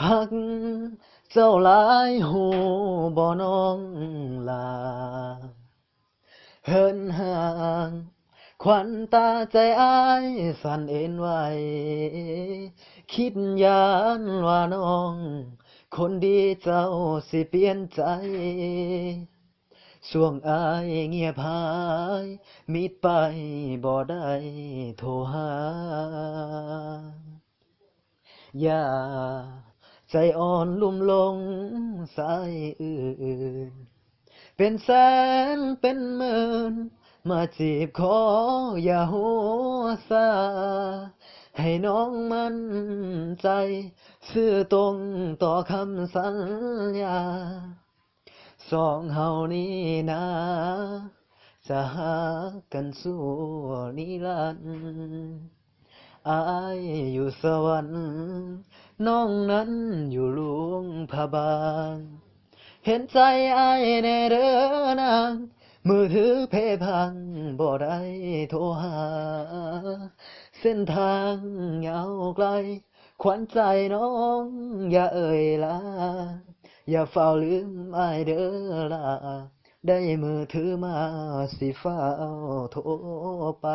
หักเจ้าหลายหูบ่น้องลาเหินห่างขวัญตาใจอ้ายสั่นเอ็นไหวคิดยานว่าน้องคนดีเจ้าสิเปลี่ยนใจช่วงอายเงียบหายมิดไปบ่ได้โทรหา อย่าใจอ่อนลุ่มหลงสายอื่นเป็นแสนเป็นหมื่นมาจีบขออย่าหัวซาให้น้องมั่นใจซื่อตรงต่อคำสัญญาสองเฮานี้นะจะหากันสู้นิรันดร์ อายอยู่สวรรค์น้องนั้นอยู่หลวงพระบางเห็นใจอายแน่เด้อนางมือถือเพพังบ่ได้โทรหาเส้นทางยาวไกลขวัญใจน้องอย่าเอ่ยลาอย่าเฝ้าลืมอายเด้อลาได้มือถือมาสิเฝ้าโทรไป